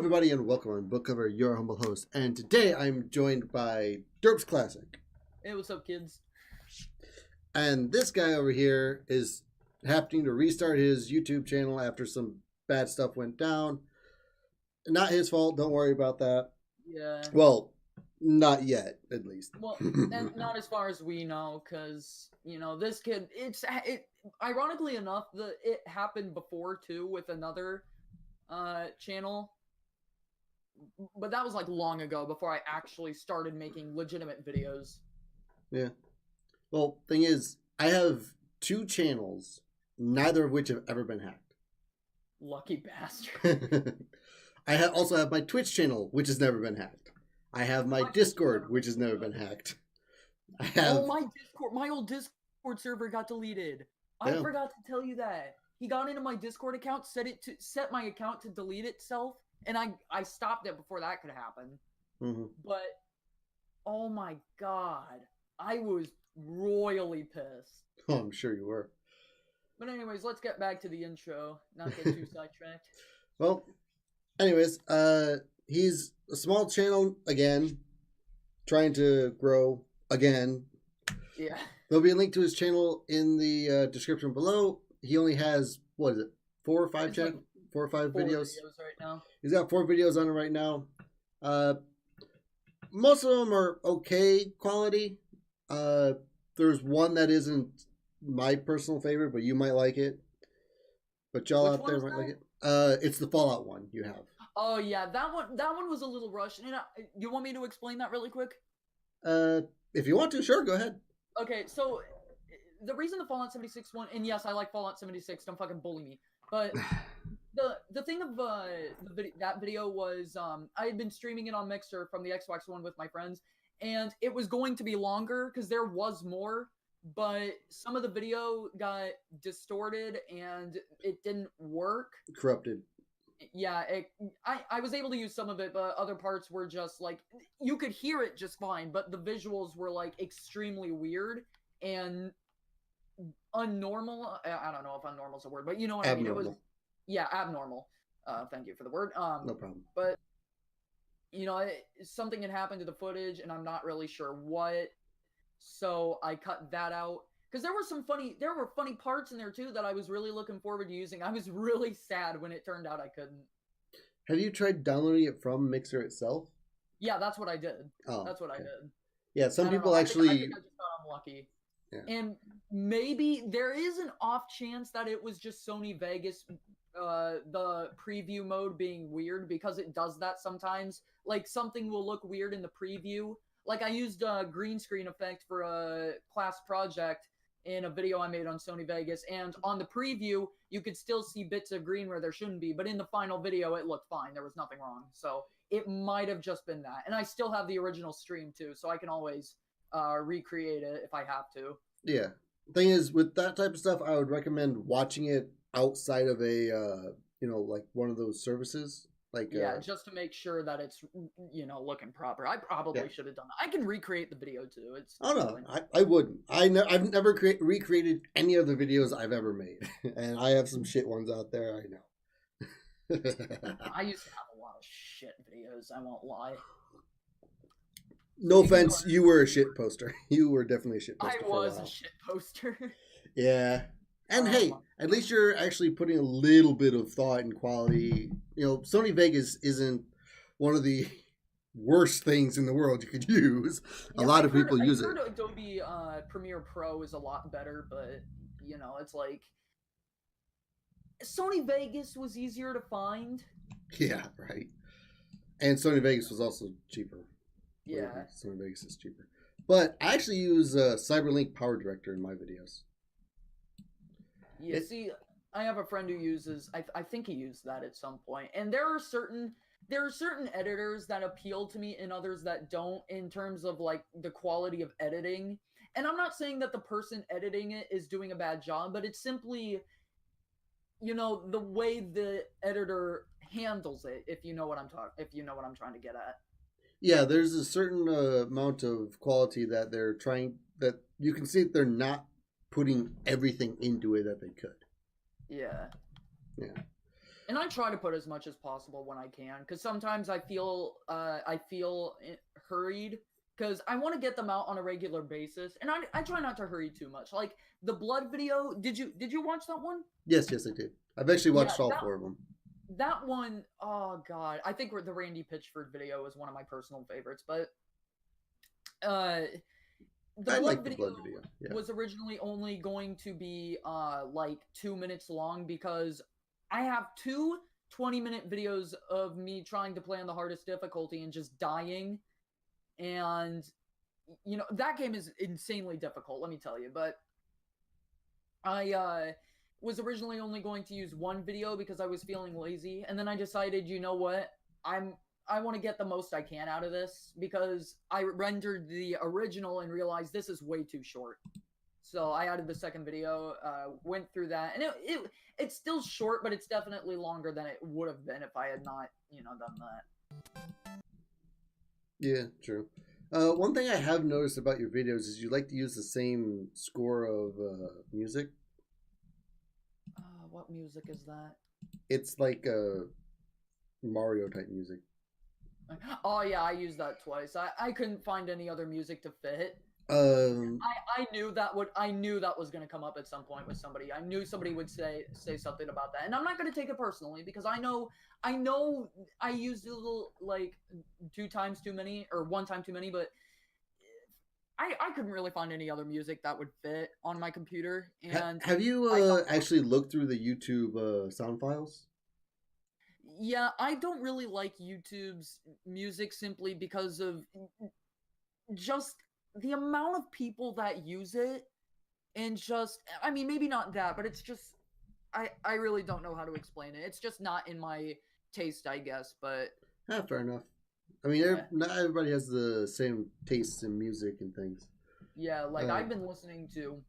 everybody, and welcome on Book Cover, your humble host. And today I'm joined by derpclassic. Hey, what's up, kids? And this guy over here is happening to restart his YouTube channel after some bad stuff went down. Not his fault, don't worry about that. Yeah. Well, not yet, at least. Well, and not as far as we know, because, you know, this kid, ironically enough, it happened before, too, with another channel. But that was, like, long ago, before I actually started making legitimate videos. Yeah. Well, thing is, I have two channels, neither of which have ever been hacked. Lucky bastard. I also have my Twitch channel, which has never been hacked. I have my Discord, which has never been hacked. Oh, my old Discord server got deleted. I forgot to tell you that. He got into my Discord account, set my account to delete itself, and I stopped it before that could happen. Mm-hmm. But oh my god, I was royally pissed. Oh, I'm sure you were. But anyways, let's get back to the intro. Not get too sidetracked. Well, anyways, he's a small channel again, trying to grow again. Yeah. There'll be a link to his channel in the description below. He only has, what is it, 4 or 5 videos? Four videos right now. He's got 4 videos on it right now. Most of them are okay quality. There's one that isn't my personal favorite, but you might like it. But y'all out there might like it. It's the Fallout one you have. Oh yeah, that one was a little rushed. You want me to explain that really quick? If you want to, sure, go ahead. Okay, so the reason the Fallout 76 one, and yes, I like Fallout 76. Don't fucking bully me. But the thing of that video was I had been streaming it on Mixer from the Xbox One with my friends, and it was going to be longer because there was more, but some of the video got distorted and it didn't work. Corrupted. Yeah, I was able to use some of it, but other parts were just like, you could hear it just fine, but the visuals were like extremely weird and unnormal. I don't know if unnormal is a word, but you know what abnormal. I mean. It was, yeah, abnormal. Thank you for the word. No problem. But you know, something had happened to the footage, and I'm not really sure what. So I cut that out because there were funny parts in there too that I was really looking forward to using. I was really sad when it turned out I couldn't. Have you tried downloading it from Mixer itself? Yeah, that's what I did. Oh, that's what I did. Yeah, some people actually. I think I just got unlucky. Yeah. And maybe there is an off chance that it was just Sony Vegas, the preview mode being weird, because it does that sometimes. Like, something will look weird in the preview. Like, I used a green screen effect for a class project in a video I made on Sony Vegas, and on the preview, you could still see bits of green where there shouldn't be, but in the final video, it looked fine. There was nothing wrong. So it might have just been that. And I still have the original stream, too, so I can always recreate it if I have to. Yeah. Thing is, with that type of stuff, I would recommend watching it outside of a, like one of those services. Like, yeah, just to make sure that it's, looking proper. I probably should have done that. I can recreate the video too. I wouldn't. I've never recreated any of the videos I've ever made, and I have some shit ones out there. I know. I used to have a lot of shit videos. I won't lie. No offense, you were a shit poster. You were definitely a shit poster. I was a shit poster. Yeah. And hey, at least you're actually putting a little bit of thought and quality. Sony Vegas isn't one of the worst things in the world you could use. A lot of people use it. I've heard Adobe Premiere Pro is a lot better, but, it's like, Sony Vegas was easier to find. Yeah, right. And Sony Vegas was also cheaper. Yeah. Sony Vegas is cheaper. But I actually use CyberLink Power Director in my videos. Yeah, see, I have a friend who uses, I think he used that at some point. And there are certain editors that appeal to me and others that don't, in terms of like the quality of editing. And I'm not saying that the person editing it is doing a bad job, but it's simply, the way the editor handles it, if you know what I'm trying to get at. Yeah, there's a certain amount of quality that they're trying, that you can see that they're not putting everything into it that they could. Yeah. Yeah. and I try to put as much as possible when I can, because sometimes I feel hurried because I want to get them out on a regular basis, and I try not to hurry too much. Like the blood video, did you watch that one? Yes, I did. I've actually watched all 4 of them. That one, oh god, I think the Randy Pitchford video is one of my personal favorites, but the blood video was originally only going to be like 2 minutes long, because I have 2 20-minute videos of me trying to play on the hardest difficulty and just dying. And, you know, that game is insanely difficult, let me tell you. But I was originally only going to use 1 video because I was feeling lazy. And then I decided, you know what? I want to get the most I can out of this, because I rendered the original and realized this is way too short. So I added the second video, went through that, and it's still short, but it's definitely longer than it would have been if I had not, you know, done that. Yeah, true. One thing I have noticed about your videos is you like to use the same score of music. What music is that? It's like Mario type music. Oh yeah, I used that twice. I couldn't find any other music to fit. I knew that was going to come up at some point with somebody. I knew somebody would say something about that, and I'm not going to take it personally, because I know I used a little, like 2 times too many or 1 time too many, but I couldn't really find any other music that would fit on my computer. And have you actually looked through the YouTube sound files? Yeah, I don't really like YouTube's music simply because of just the amount of people that use it, and just, I mean, maybe not that, but it's just, I really don't know how to explain it. It's just not in my taste, I guess, but... Fair enough. I mean, not everybody has the same tastes in music and things. Yeah, like, I've been listening to...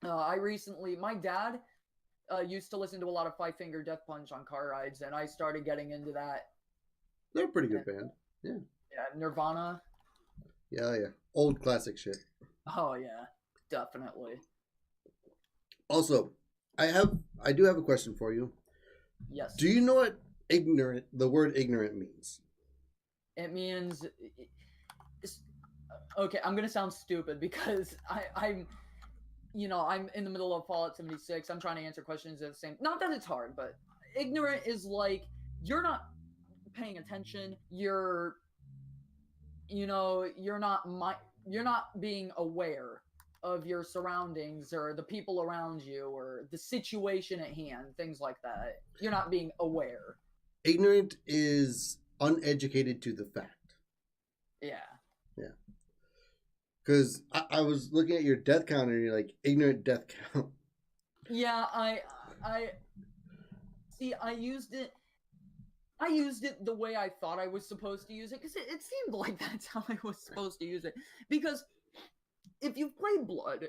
my dad used to listen to a lot of Five Finger Death Punch on car rides, and I started getting into that. They're a pretty good band. Yeah. Yeah, Nirvana. Yeah. Old classic shit. Oh, yeah. Definitely. Also, I do have a question for you. Yes. Do you know what the word ignorant means? It means... Okay, I'm going to sound stupid because I'm in the middle of Fallout 76. I'm trying to answer questions at the same... Not that it's hard, but ignorant is like, you're not paying attention. You're not being aware of your surroundings or the people around you or the situation at hand, things like that. You're not being aware. Ignorant is uneducated to the fact. Yeah. Because I was looking at your death count and you're like, ignorant death count. Yeah, I used it the way I thought I was supposed to use it, because it seemed like that's how I was supposed to use it. Because if you've played Blood,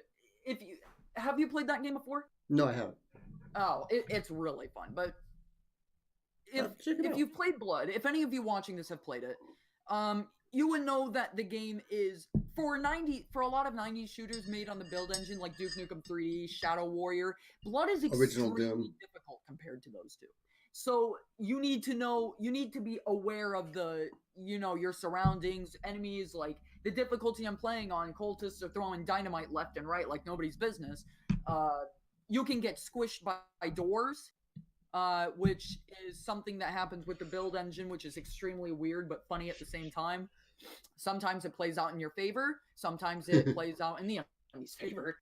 have you played that game before? No, I haven't. Oh, it's really fun. But if you've played Blood, if any of you watching this have played it, you would know that the game is for a lot of 90s shooters made on the build engine like Duke Nukem 3D, Shadow Warrior. Blood is extremely difficult compared to those two. So you need to be aware of your surroundings, enemies, like the difficulty I'm playing on. Cultists are throwing dynamite left and right like nobody's business. You can get squished by doors, which is something that happens with the build engine, which is extremely weird but funny at the same time. Sometimes it plays out in your favor. Sometimes it plays out in the enemy's favor.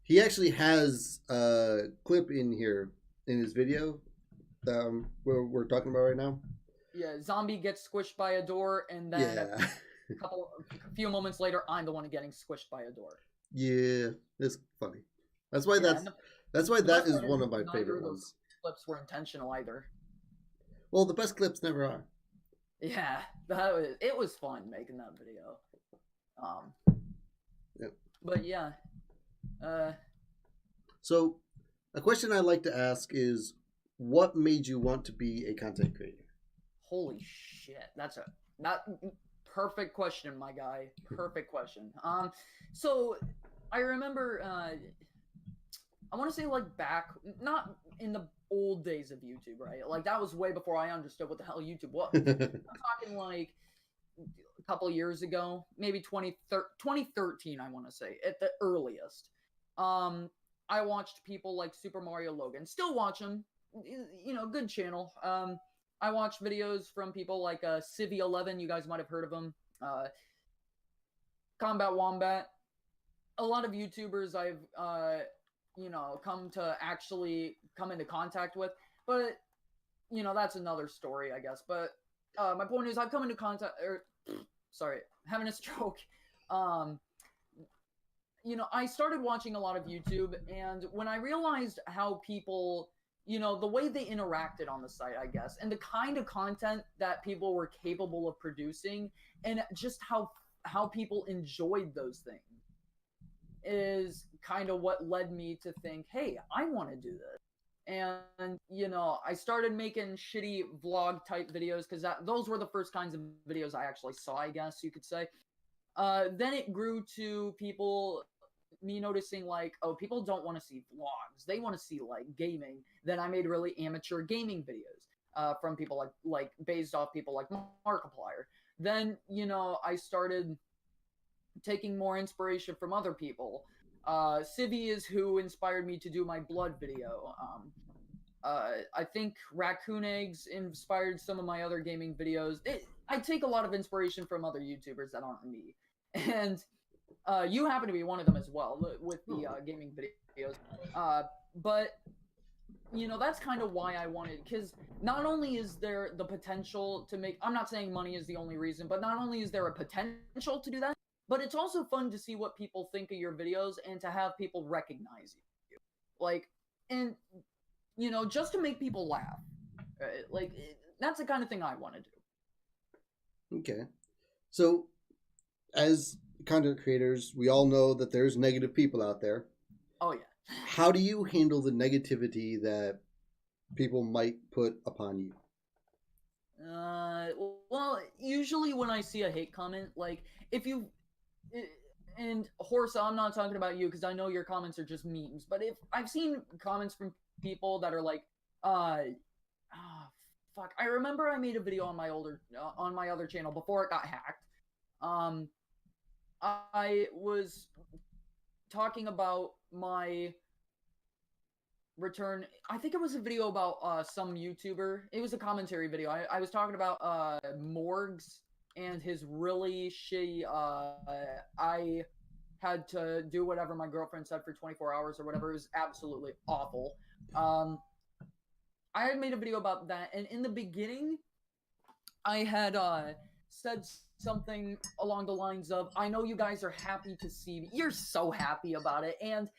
He actually has a clip in here in his video where we're talking about right now. Yeah, zombie gets squished by a door, and then a few moments later, I'm the one getting squished by a door. Yeah, it's funny. That's why that is one of my favorite ones. Clips were intentional either. Well, the best clips never are. Yeah, it was fun making that video. Yep. But yeah. So, a question I like to ask is, what made you want to be a content creator? Holy shit, that's perfect question, my guy. Perfect question. So I remember, I want to say like back, not in the old days of YouTube, right? Like that was way before I understood what the hell YouTube was. I'm talking like a couple years ago, maybe 2013, I want to say, at the earliest. I watched people like Super Mario Logan. Still watch him. You know, good channel. I watched videos from people like Civi11. You guys might have heard of him. Combat Wombat. A lot of YouTubers I've you know, come into contact with. But you know, that's another story, I guess. But my point is, I've come into contact. Sorry, having a stroke. You know, I started watching a lot of YouTube, and when I realized how people, you know, the way they interacted on the site, I guess, and the kind of content that people were capable of producing, and just how people enjoyed those things, is kind of what led me to think, hey, I want to do this. And you know, I started making shitty vlog type videos because those were the first kinds of videos I actually saw, I guess you could say. Then it grew to me noticing like, oh, people don't want to see vlogs, they want to see like gaming. Then I made really amateur gaming videos from people like based off people like Markiplier. Then, you know, I started taking more inspiration from other people. Civi is who inspired me to do my blood video. I think Raccoon Eggs inspired some of my other gaming videos. I take a lot of inspiration from other YouTubers that aren't me. And you happen to be one of them as well with the gaming videos. But, you know, that's kind of why I wanted, because not only is there the potential to make, I'm not saying money is the only reason, but not only is there a potential to do that, but it's also fun to see what people think of your videos and to have people recognize you. Like, and, you know, just to make people laugh. Like, that's the kind of thing I want to do. Okay. So, as content creators, we all know that there's negative people out there. Oh, yeah. How do you handle the negativity that people might put upon you? Well, usually when I see a hate comment, like, if you... And Horsa, I'm not talking about you because I know your comments are just memes, but if I've seen comments from people that are like, fuck, I remember I made a video on my other channel before it got hacked. I was talking about my return. I think it was a video about some YouTuber. It was a commentary video. I was talking about Morgs and his really shitty I had to do whatever my girlfriend said for 24 hours or whatever. It was absolutely awful. I had made a video about that, and in the beginning I had said something along the lines of, I know you guys are happy to see me. You're so happy about it. And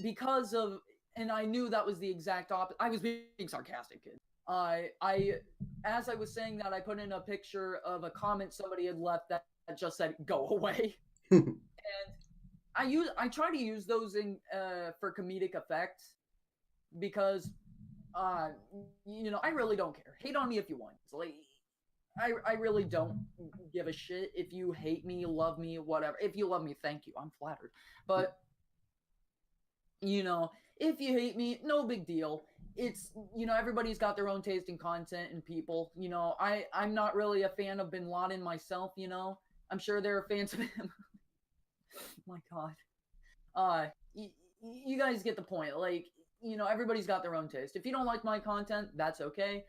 because of, and I knew that was the exact opposite. I was being sarcastic, kid. As I was saying that, I put in a picture of a comment somebody had left that just said, go away. And I try to use those in for comedic effect because you know, I really don't care. Hate on me if you want. It's like, I really don't give a shit if you hate me, love me, whatever. If you love me, thank you. I'm flattered. But you know, if you hate me, no big deal. It's, you know, everybody's got their own taste in content and people. You know, I'm not really a fan of Bin Laden myself, you know. I'm sure there are fans of him. My God. You guys get the point. Like, you know, everybody's got their own taste. If you don't like my content, that's okay.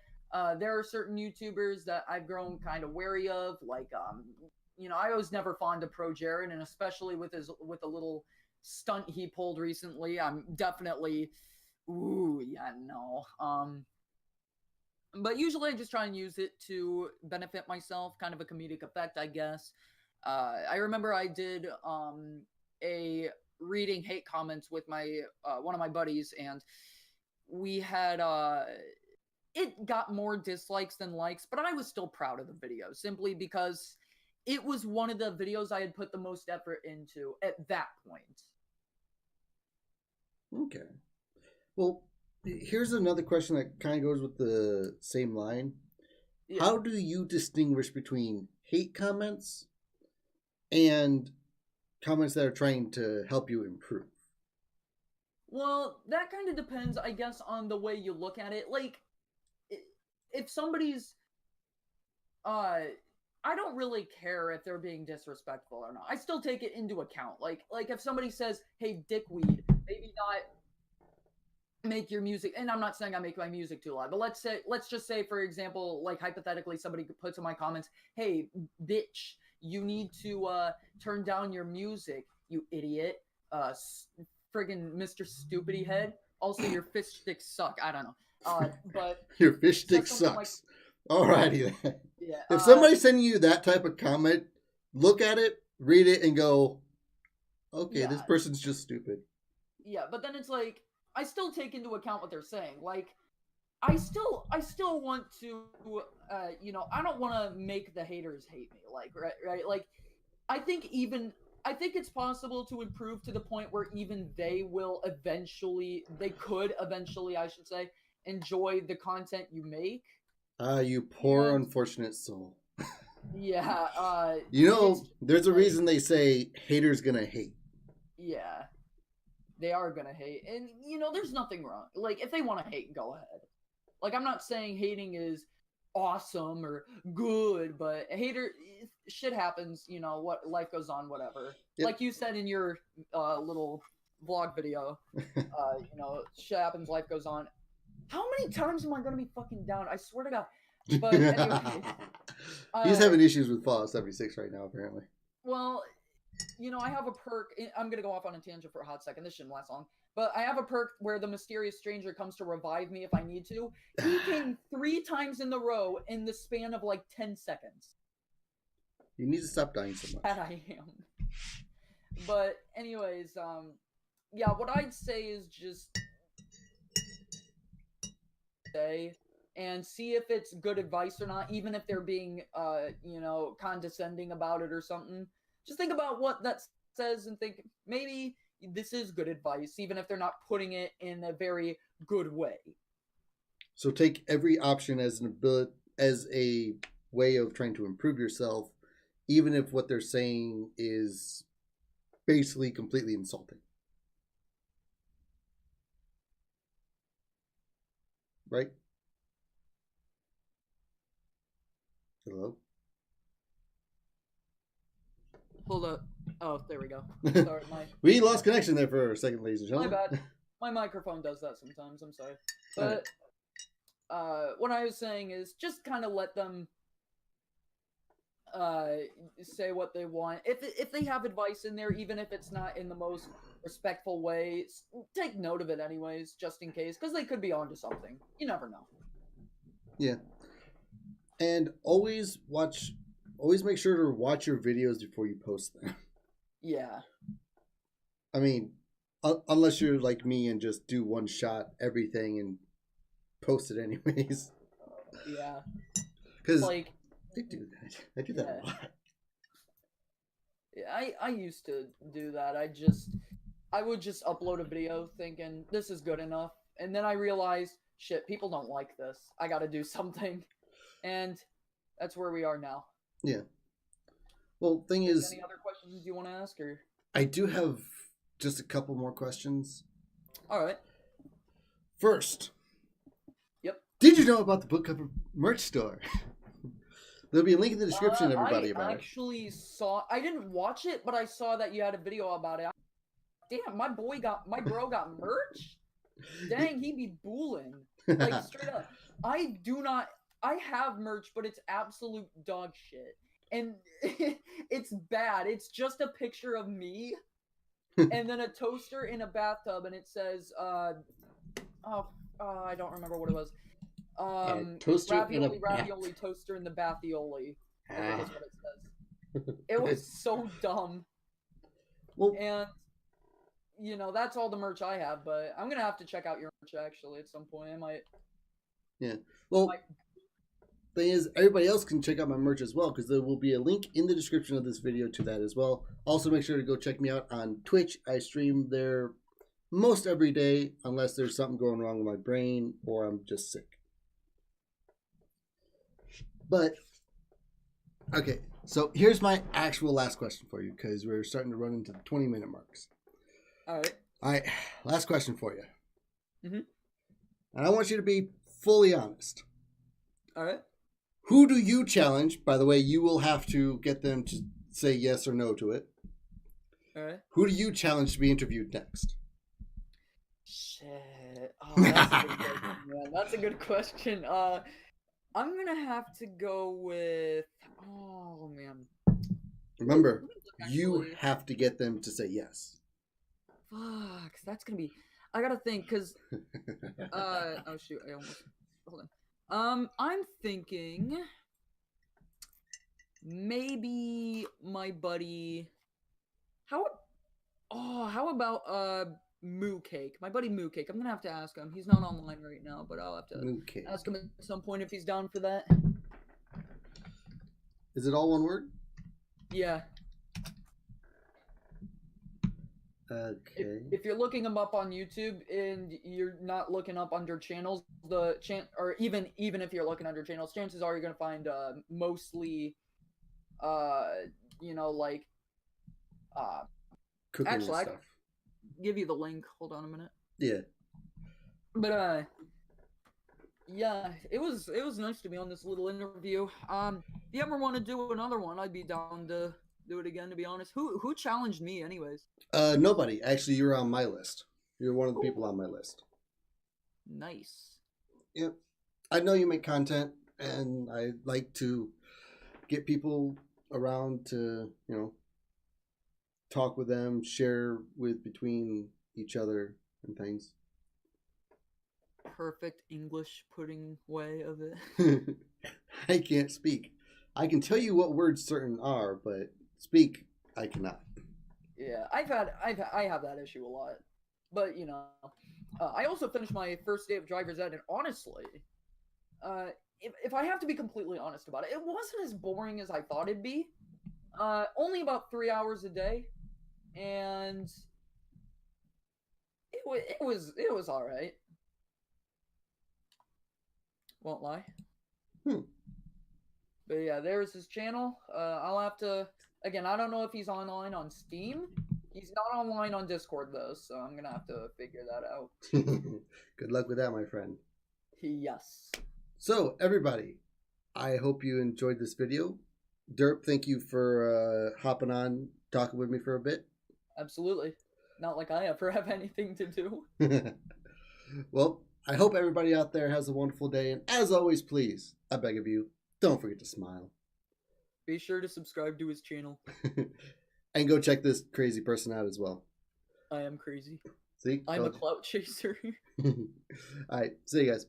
There are certain YouTubers that I've grown kind of wary of. Like, you know, I was never fond of Pro Jared, and especially with a little stunt he pulled recently, I'm definitely, ooh, yeah, no. But usually I just try and use it to benefit myself, kind of a comedic effect, I guess. I remember I did a reading hate comments with my one of my buddies, and we had it got more dislikes than likes, but I was still proud of the video simply because it was one of the videos I had put the most effort into at that point. Okay. Well, here's another question that kind of goes with the same line. Yeah. How do you distinguish between hate comments and comments that are trying to help you improve? Well, that kind of depends, I guess, on the way you look at it. Like, if somebody's, I don't really care if they're being disrespectful or not. I still take it into account. Like if somebody says, "Hey, dickweed," maybe not make your music, and I'm not saying I make my music too loud, but let's just say, for example, like hypothetically, somebody puts in my comments, "Hey, bitch, you need to turn down your music, you idiot, friggin' Mr. Stupidity Head. Also, your fish sticks suck." I don't know, but your fish stick sucks. Alrighty then. Yeah. If somebody's sending you that type of comment, look at it, read it, and go, "Okay, this person's just stupid." Yeah, but then it's like, I still take into account what they're saying. Like, I still want to, I don't want to make the haters hate me. Like, right? Like, I think it's possible to improve to the point where even they could eventually, I should say, enjoy the content you make. You poor unfortunate soul. Yeah. There's a reason they say haters gonna hate. Yeah. They are gonna hate, and there's nothing wrong. Like, if they want to hate, go ahead. Like, I'm not saying hating is awesome or good, but shit happens. What life goes on, whatever. Yep. Like you said in your little vlog video, shit happens, life goes on. How many times am I gonna be fucking down? I swear to God. But anyway, he's having issues with Fallout 76 right now, apparently. Well. I have a perk. I'm going to go off on a tangent for a hot second. This shouldn't last long. But I have a perk where the mysterious stranger comes to revive me if I need to. He came 3 times in a row in the span of like 10 seconds. You need to stop dying so much. That I am. But anyways, what I'd say is just say and see if it's good advice or not, even if they're being, condescending about it or something. Just think about what that says and think maybe this is good advice, even if they're not putting it in a very good way. So take every option as a way of trying to improve yourself, even if what they're saying is basically completely insulting. Right? Hello? Hold up. Oh, there we go. Sorry, we lost connection there for a second, ladies and gentlemen. My bad. My microphone does that sometimes. I'm sorry. But what I was saying is just kind of let them say what they want. If they have advice in there, even if it's not in the most respectful way, take note of it anyways, just in case, because they could be onto something. You never know. Yeah. And always make sure to watch your videos before you post them. Yeah. I mean, unless you're like me and just do one shot everything and post it anyways. Yeah. Because I do that. I do that a lot. Yeah, I used to do that. I would just upload a video thinking this is good enough, and then I realized, shit, people don't like this. I got to do something, and that's where we are now. Yeah. Well, thing is, any other questions you want to ask, or? I do have just a couple more questions. All right. First. Yep. Did you know about the book cover merch store? There'll be a link in the description, everybody, about it. I actually saw. I didn't watch it, but I saw that you had a video about it. Damn, my bro got merch. Dang, he be booling. Like, straight up. I have merch, but it's absolute dog shit. And it's bad. It's just a picture of me and then a toaster in a bathtub, and it says, I don't remember what it was. Toaster ravioli toaster in the bathioli. I think that's what it says. It was so dumb. Well, and that's all the merch I have, but I'm gonna have to check out your merch actually at some point. I might. Yeah. Well, thing is, everybody else can check out my merch as well, because there will be a link in the description of this video to that as well. Also, make sure to go check me out on Twitch. I stream there most every day, unless there's something going wrong with my brain or I'm just sick. But, okay, so here's my actual last question for you, because we're starting to run into the 20-minute marks. All right. All right, last question for you. Mm-hmm. And I want you to be fully honest. All right. Who do you challenge? By the way, you will have to get them to say yes or no to it. All right. Who do you challenge to be interviewed next? Shit. Oh, that's a good question, man. That's a good question. I'm gonna have to go with. Oh man. Remember, you have to get them to say yes. Fuck, that's gonna be. I gotta think, cause. Oh shoot! I almost. Hold on. I'm thinking. Maybe my buddy. How? Oh, how about Moo Cake? My buddy Moo Cake. I'm gonna have to ask him. He's not online right now, but I'll have to ask him at some point if he's down for that. Is it all one word? Yeah. Okay. If you're looking him up on YouTube and you're not looking up under channels, or even if you're looking under channels, chances are you're gonna find mostly, like, cooking actually, and stuff. I give you the link. Hold on a minute. Yeah. But yeah, it was nice to be on this little interview. If you ever want to do another one, I'd be down to do it again. To be honest, who challenged me, anyways? Nobody. Actually, you're on my list. You're one of the people on my list. Nice. Yep. I know you make content, and I like to get people around to, talk with them, share with between each other and things. Perfect English pudding way of it. I can't speak. I can tell you what words certain are, but speak I cannot. Yeah, I have that issue a lot, but I also finished my first day of driver's ed, and honestly, if I have to be completely honest about it, it wasn't as boring as I thought it'd be. Only about 3 hours a day, and it was all right. Won't lie. But yeah, there's his channel. I'll have to. Again, I don't know if he's online on Steam. He's not online on Discord though, so I'm gonna have to figure that out. Good luck with that, my friend. Yes. So everybody, I hope you enjoyed this video. Derp, thank you for hopping on, talking with me for a bit. Absolutely. Not like I ever have anything to do. Well, I hope everybody out there has a wonderful day, and as always, please, I beg of you, don't forget to smile. Be sure to subscribe to his channel. And go check this crazy person out as well. I am crazy. See? I'm a clout chaser. All right. See you guys.